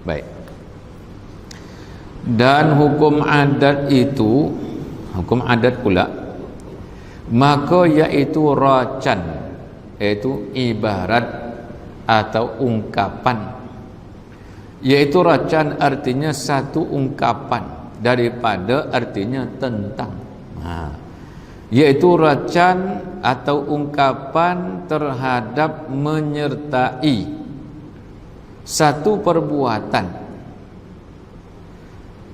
Baik. Dan hukum adat itu, hukum adat pula, maka iaitu racan, iaitu ibarat atau ungkapan. Iaitu racan artinya satu ungkapan daripada artinya tentang. Iaitu racan atau ungkapan terhadap menyertai satu perbuatan.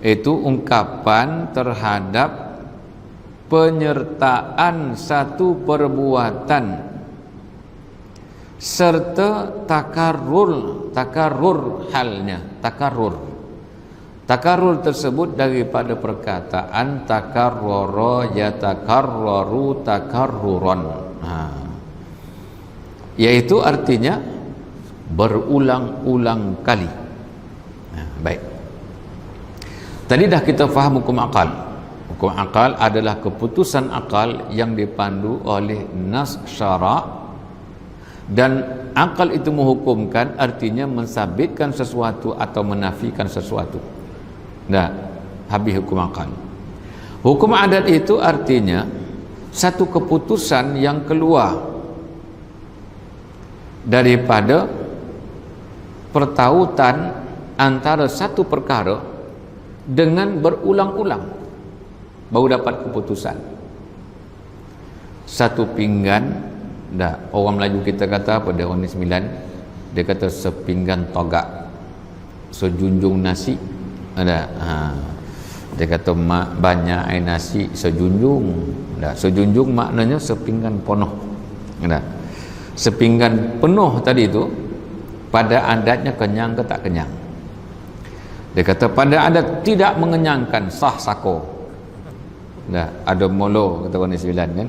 Itu ungkapan terhadap penyertaan satu perbuatan serta takarrur halnya. Takarrur tersebut daripada perkataan takarrara yatakarraru takarruran, yaitu artinya berulang-ulang kali. Baik, tadi dah kita faham hukum akal. Hukum akal adalah keputusan akal yang dipandu oleh nas syara', dan akal itu menghukumkan artinya mensabitkan sesuatu atau menafikan sesuatu. Nah, habis hukum akal. Hukum adat itu artinya satu keputusan yang keluar daripada pertautan antara satu perkara dengan berulang-ulang baru dapat keputusan. Satu pinggan, dah orang Melayu kita kata pada orang 9, dia kata sepinggan togak, sejunjung nasi. Ada, dia kata banyak air nasi sejunjung. Sejunjung maknanya sepinggan penuh. Ada, sepinggan penuh tadi itu pada adatnya kenyang ke tak kenyang. Dia kata pada adat tidak mengenyangkan, sah sako. Ada molo, kata orang 9 kan,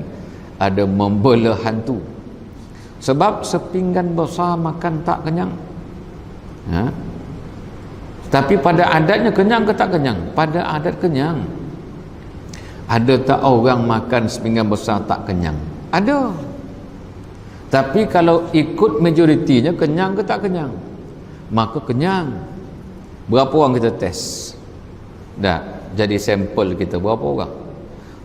ada membela hantu. Sebab sepinggan besar makan tak kenyang. Tapi pada adatnya kenyang ke tak kenyang? Pada adat kenyang. Ada tak orang makan sepinggan besar tak kenyang? Ada. Tapi kalau ikut majoritinya kenyang ke tak kenyang? Maka kenyang. Berapa orang kita test? Jadi sampel kita berapa orang?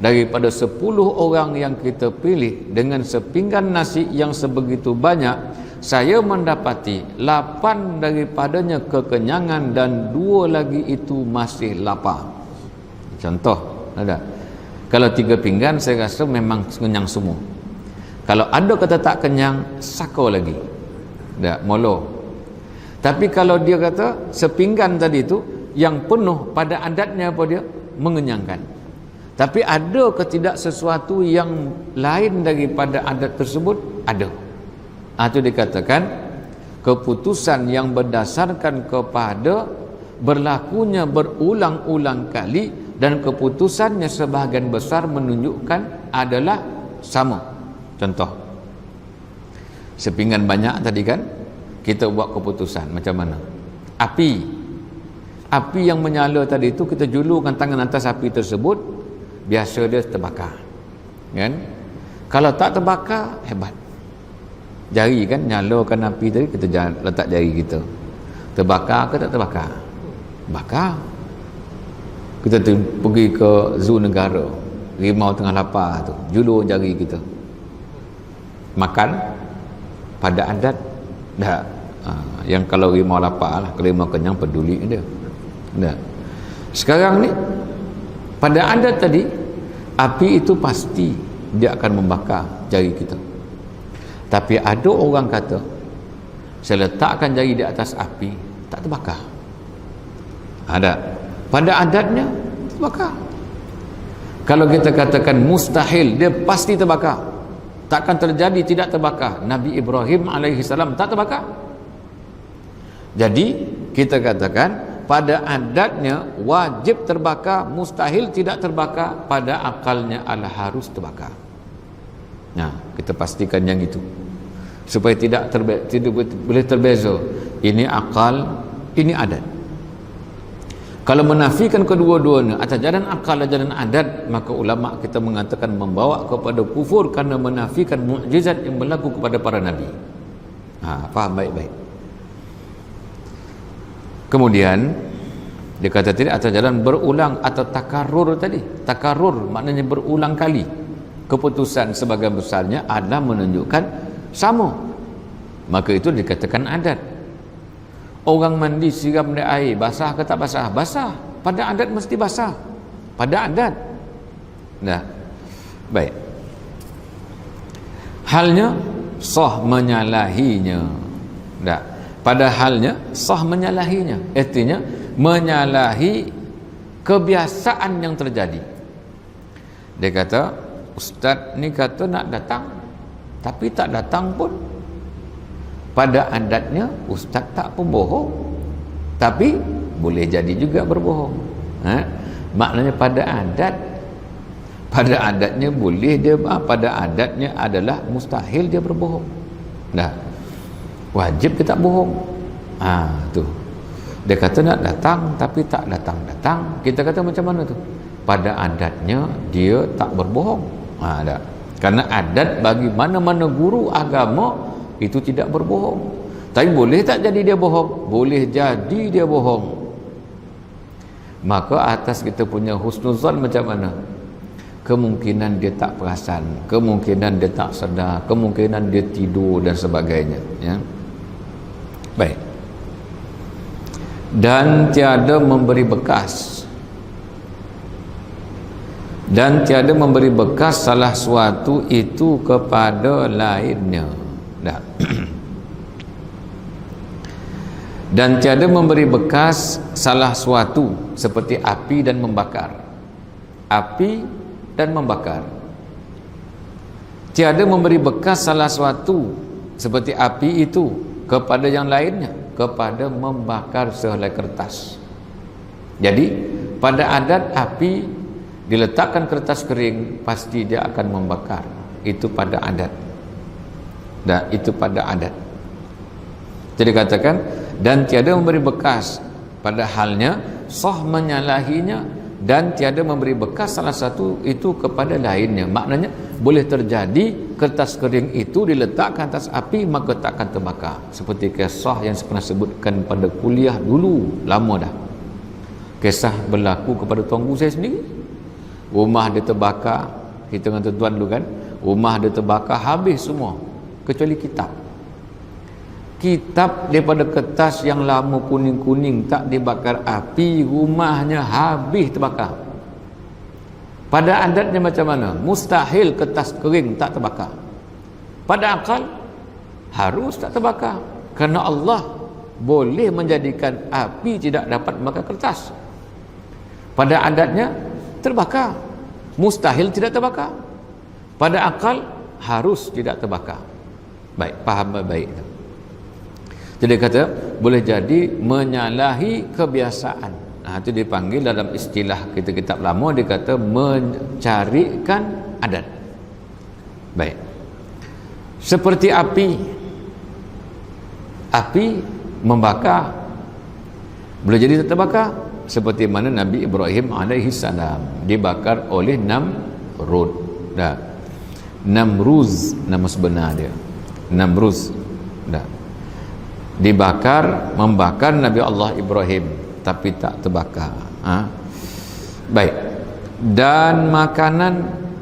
Daripada 10 orang yang kita pilih dengan sepinggan nasi yang sebegitu banyak, saya mendapati 8 daripadanya kekenyangan dan 2 lagi itu masih lapar. Contoh, ada. Kalau 3 pinggan saya rasa memang kenyang semua. Kalau ada kata tak kenyang, sako lagi. Molo. Tapi kalau dia kata sepinggan tadi itu yang penuh, pada adatnya apa dia? Mengenyangkan. Tapi ada ketidak sesuatu yang lain daripada adat tersebut? Ada. Itu dikatakan keputusan yang berdasarkan kepada berlakunya berulang-ulang kali, dan keputusannya sebahagian besar menunjukkan adalah sama. Contoh, sepinggan banyak tadi kan, kita buat keputusan macam mana? Api yang menyala tadi itu, kita julurkan tangan atas api tersebut, biasa dia terbakar kan? Kalau tak terbakar, hebat. Jari kan, nyalakan api tadi, kita letak jari kita. Terbakar ke tak terbakar? Bakar. Kita pergi ke zoo negara, rimau tengah lapar tu, julur jari kita, makan. Pada adat dah, yang kalau rimau lapar lah, kalau rimau kenyang peduli dia. Sekarang ni pada adat tadi, api itu pasti dia akan membakar jari kita. Tapi ada orang kata, saya letakkan jari di atas api, tak terbakar. Ada. Pada adatnya, terbakar. Kalau kita katakan mustahil, dia pasti terbakar. Takkan terjadi tidak terbakar. Nabi Ibrahim alaihissalam tak terbakar. Jadi, kita katakan, pada adatnya wajib terbakar, mustahil tidak terbakar, pada akalnya adalah harus terbakar. Nah, kita pastikan yang itu supaya tidak boleh terbeza. Ini akal, ini adat. Kalau menafikan kedua-duanya atas jalan akal dan jalan adat, maka ulama kita mengatakan membawa kepada kufur karena menafikan mukjizat yang berlaku kepada para nabi. Faham baik-baik. Kemudian dia kata tidak atas jalan berulang atau takarrur tadi. Takarrur maknanya berulang kali. Keputusan sebagai besarnya adalah menunjukkan sama. Maka itu dikatakan adat. Orang mandi siram dengan air, basah ke tak basah? Basah. Pada adat mesti basah. Pada adat. Nah, baik. Halnya sah menyalahinya. Tak. Pada halnya sah menyalahinya. Artinya menyalahi kebiasaan yang terjadi. Dia kata, ustaz ni kata nak datang, tapi tak datang pun. Pada adatnya ustaz tak pun bohong, tapi boleh jadi juga berbohong. Maknanya pada adatnya boleh dia, pada adatnya adalah mustahil dia berbohong. Dah, wajib dia tak bohong. Tu dia kata nak datang tapi tak datang. Kita kata macam mana tu? Pada adatnya dia tak berbohong. Dah. Karena adat bagi mana-mana guru agama itu tidak berbohong. Tapi boleh tak jadi dia bohong? Boleh jadi dia bohong. Maka atas kita punya husnuzan macam mana? Kemungkinan dia tak perasan, kemungkinan dia tak sedar, kemungkinan dia tidur dan sebagainya, ya. Baik. Dan tiada memberi bekas, dan tiada memberi bekas salah suatu itu kepada lainnya. Dah. Dan tiada memberi bekas salah suatu seperti api dan membakar. Api dan membakar. Tiada memberi bekas salah suatu seperti api itu kepada yang lainnya, kepada membakar sehelai kertas. Jadi pada adat api diletakkan kertas kering pasti dia akan membakar. Itu pada adat. Dan itu pada adat. Jadi katakan dan tiada memberi bekas, pada halnya sah menyalahinya dan tiada memberi bekas salah satu itu kepada lainnya. Maknanya boleh terjadi kertas kering itu diletakkan atas api maka tak akan terbakar. Seperti kisah yang saya pernah sebutkan pada kuliah dulu, lama dah. Kisah berlaku kepada tuan guru saya sendiri. Rumah dia terbakar, kita dengan tuan dulu kan, rumah dia terbakar habis semua kecuali kitab. Kitab daripada kertas yang lama kuning-kuning tak dibakar api, rumahnya habis terbakar. Pada adatnya macam mana? Mustahil kertas kering tak terbakar. Pada akal harus tak terbakar, kerana Allah boleh menjadikan api tidak dapat membakar kertas. Pada adatnya terbakar, mustahil tidak terbakar. Pada akal harus tidak terbakar. Baik, faham baik. Jadi kata boleh jadi menyalahi kebiasaan. Itu dipanggil dalam istilah kita kitab lama, dia kata mencarikan adat. Baik. Seperti api membakar, boleh jadi tak terbakar. Seperti mana Nabi Ibrahim alaihissalam dibakar oleh Namrud. Namruz nama sebenar dia. Namruz. Membakar Nabi Allah Ibrahim tapi tak terbakar. Baik. Dan makanan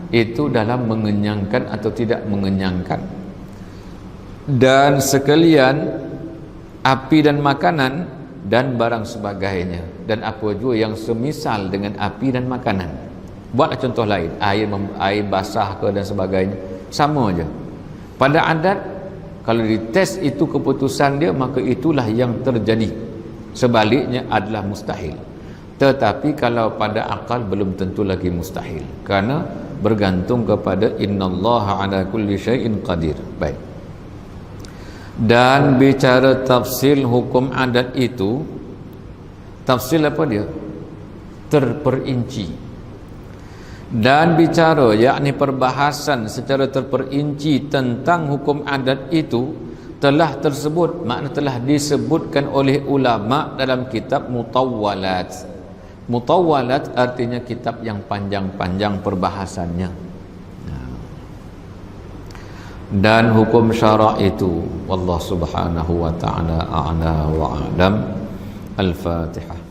itu dalam mengenyangkan atau tidak mengenyangkan. Dan sekalian api dan makanan dan barang sebagainya, dan apa jua yang semisal dengan api dan makanan. Buatlah contoh lain, air basah ke dan sebagainya, sama aja. Pada adat kalau dites itu keputusan dia, maka itulah yang terjadi. Sebaliknya adalah mustahil. Tetapi kalau pada akal belum tentu lagi mustahil, kerana bergantung kepada innallaha ala kulli syai'in qadir. Baik. Dan bicara tafsil hukum adat itu, tafsil apa dia? Terperinci. Dan bicara yakni perbahasan secara terperinci tentang hukum adat itu telah tersebut, makna telah disebutkan oleh ulama dalam kitab Mutawwalat. Mutawwalat artinya kitab yang panjang-panjang perbahasannya. Dan hukum syarak itu wallahu subhanahu wa ta'ala a'la wa a'lam. Al-Fatihah.